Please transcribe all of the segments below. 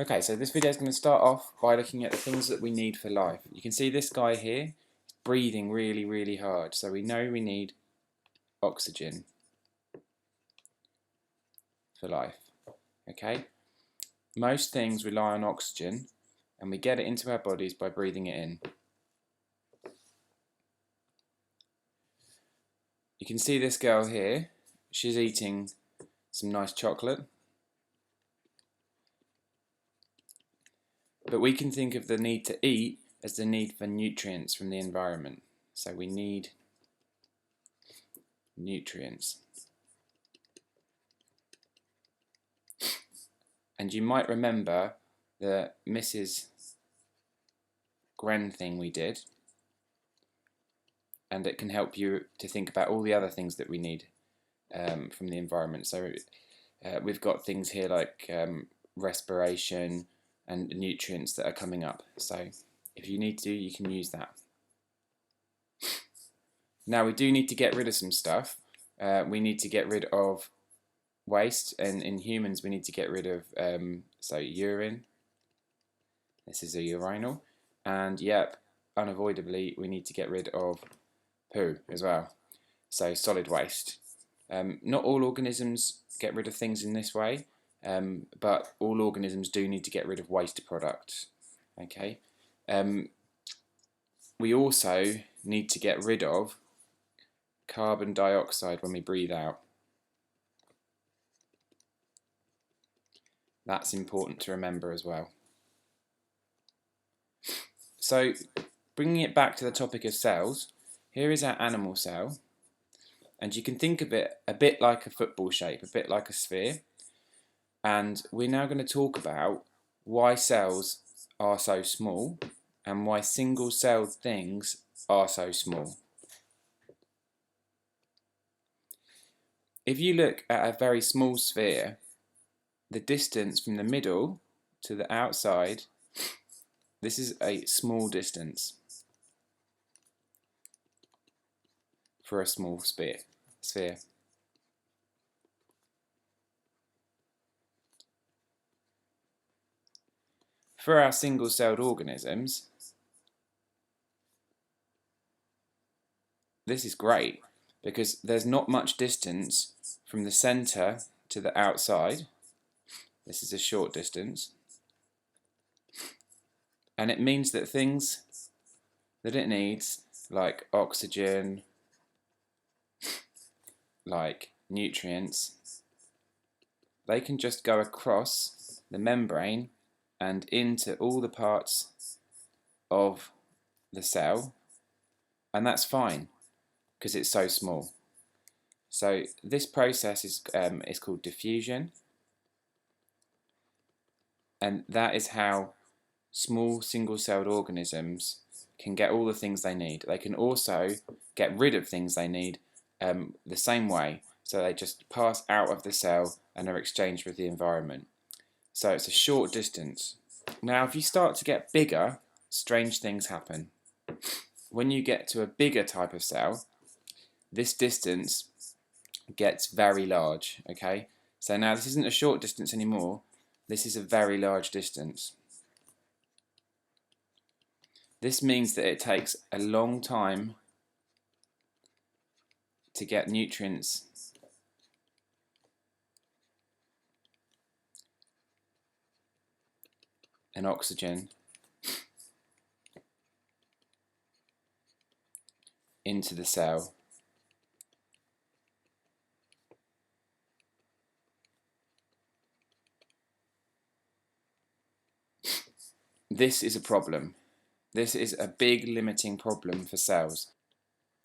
Okay, so this video is going to start off by looking at the things that we need for life. You can see this guy here is breathing really, really hard. So we know we need oxygen for life. Okay? Most things rely on oxygen, and we get it into our bodies by breathing it in. You can see this girl here. She's eating some nice chocolate. But we can think of the need to eat as the need for nutrients from the environment. So we need nutrients. And you might remember the Mrs. Gren thing we did, and it can help you to think about all the other things that we need from the environment. So we've got things here like respiration and nutrients that are coming up. So if you need to, you can use that. Now we do need to get rid of some stuff. We need to get rid of waste, and in humans we need to get rid of so urine. This is a urinal, and yep, unavoidably we need to get rid of poo as well. So solid waste. Not all organisms get rid of things in this way, but all organisms do need to get rid of waste products. Okay. We also need to get rid of carbon dioxide when we breathe out. That's important to remember as well. So, bringing it back to the topic of cells, here is our animal cell, and you can think of it a bit like a football shape, a bit like a sphere. And we're now going to talk about why cells are so small and why single-celled things are so small. If you look at a very small sphere, the distance from the middle to the outside, this is a small distance for a small sphere. For our single-celled organisms, this is great because there's not much distance from the center to the outside. This is a short distance. And it means that things that it needs, like oxygen, like nutrients, they can just go across the membrane and into all the parts of the cell, and that's fine because it's so small. So this process is called diffusion, and that is how small single-celled organisms can get all the things they need. They can also get rid of things they need the same way, so they just pass out of the cell and are exchanged with the environment. So it's a short distance. Now if you start to get bigger, strange things happen. When you get to a bigger type of cell, this distance gets very large, okay? So now this isn't a short distance anymore, this is a very large distance. This means that it takes a long time to get nutrients and oxygen into the cell. This is a problem. This is a big limiting problem for cells.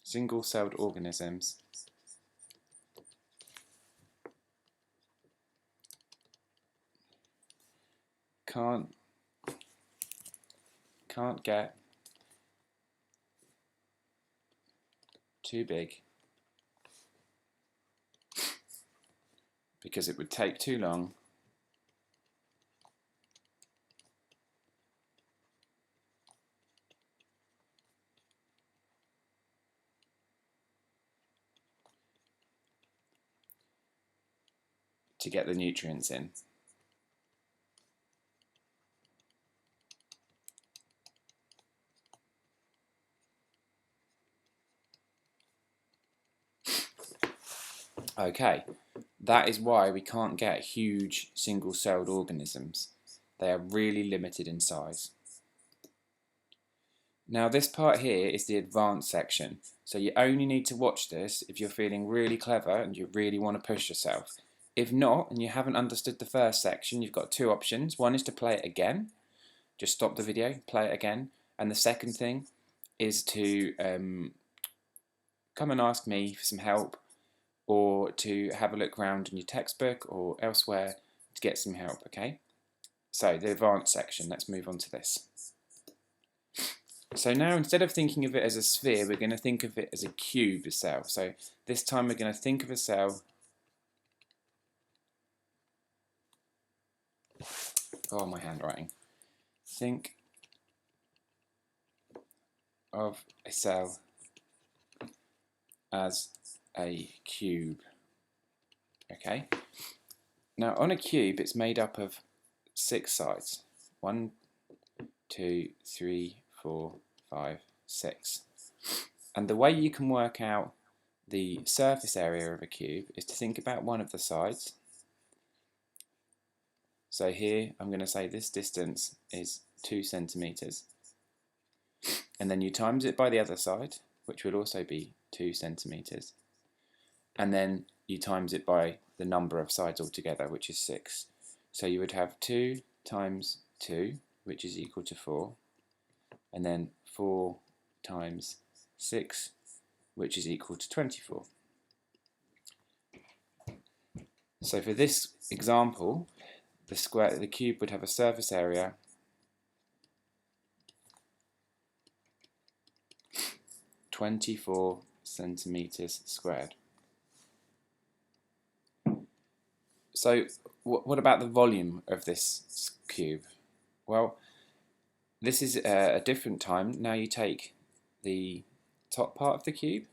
Single-celled organisms can't get too big because it would take too long to get the nutrients in. Okay, that is why we can't get huge single-celled organisms. They are really limited in size. Now this part here is the advanced section, so you only need to watch this if you're feeling really clever and you really want to push yourself. If not, and you haven't understood the first section, you've got two options. One is to play it again, just stop the video, play it again, and the second thing is to come and ask me for some help, or to have a look around in your textbook or elsewhere to get some help, okay? So the advanced section, let's move on to this. So now instead of thinking of it as a sphere, we're going to think of it as a cube cell. So this time we're going to think of a cell. Oh, my handwriting. Think of a cell as a cube. Okay. Now on a cube, it's made up of 6 sides. 1, 2, 3, 4, 5, 6. And the way you can work out the surface area of a cube is to think about one of the sides. So here I'm going to say this distance is 2 centimeters, and then you times it by the other side, which would also be 2 centimeters, and then you times it by the number of sides altogether, which is 6. So you would have 2 times 2, which is equal to 4, and then 4 times 6, which is equal to 24. So for this example, the cube would have a surface area of 24 centimeters squared. So what about the volume of this cube? Well, this is a different time. Now you take the top part of the cube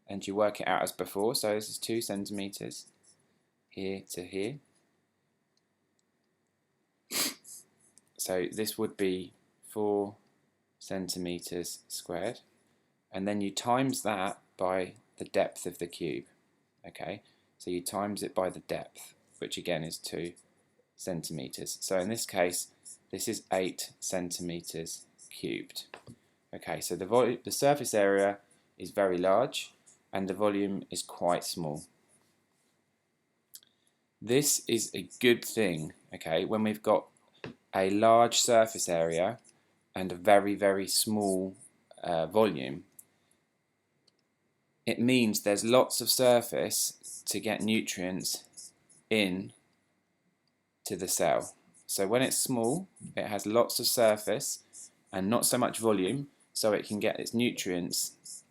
and you work it out as before. So this is 2 centimeters here to here. So this would be 4 centimeters squared, and then you times that by the depth of the cube. Okay, so you times it by the depth, which again is 2 centimeters. So in this case, this is 8 centimeters cubed. Okay, so the surface area is very large and the volume is quite small. This is a good thing, okay, when we've got a large surface area and a very, very small volume. It means there's lots of surface to get nutrients in to the cell. So when it's small, it has lots of surface and not so much volume, so it can get its nutrients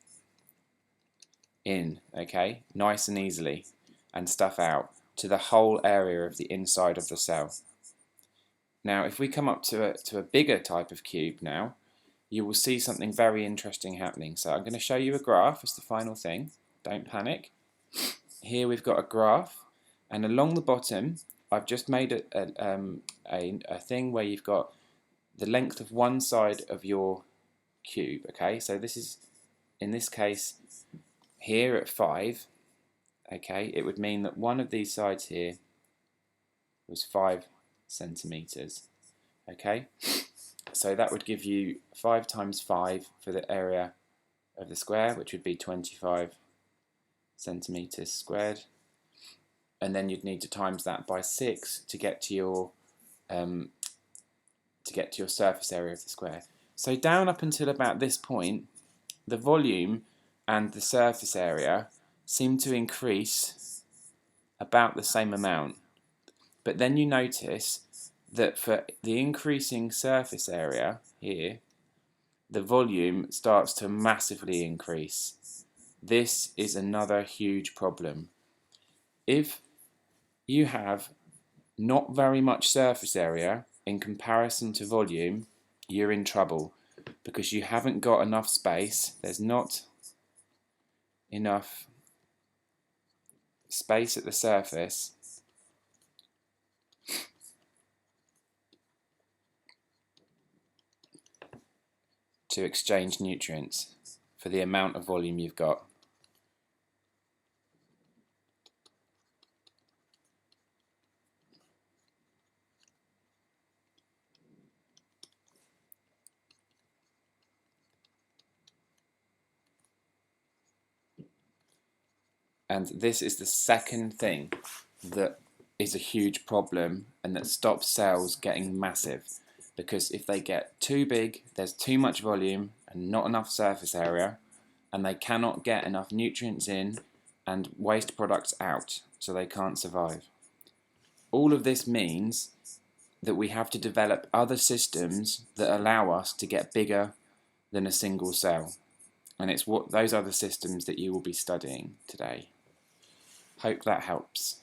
in, okay, nice and easily, and stuff out to the whole area of the inside of the cell. Now if we come up to a bigger type of cube now, you will see something very interesting happening. So I'm going to show you a graph as the final thing. Don't panic. Here we've got a graph, and along the bottom I've just made a thing where you've got the length of one side of your cube. Okay, so this is, in this case, here at 5. Okay, it would mean that one of these sides here was 5 centimeters. Okay, so that would give you 5 times 5 for the area of the square, which would be 25 centimeters squared, and then you'd need to times that by 6 to get to your surface area of the square. So down up until about this point, the volume and the surface area seem to increase about the same amount, but then you notice that for the increasing surface area here, the volume starts to massively increase. This is another huge problem. If you have not very much surface area in comparison to volume, you're in trouble, because you haven't got enough space. There's not enough space at the surface to exchange nutrients for the amount of volume you've got. And this is the second thing that is a huge problem and that stops cells getting massive. Because if they get too big, there's too much volume and not enough surface area, and they cannot get enough nutrients in and waste products out, so they can't survive. All of this means that we have to develop other systems that allow us to get bigger than a single cell. And it's what those other systems that you will be studying today. Hope that helps.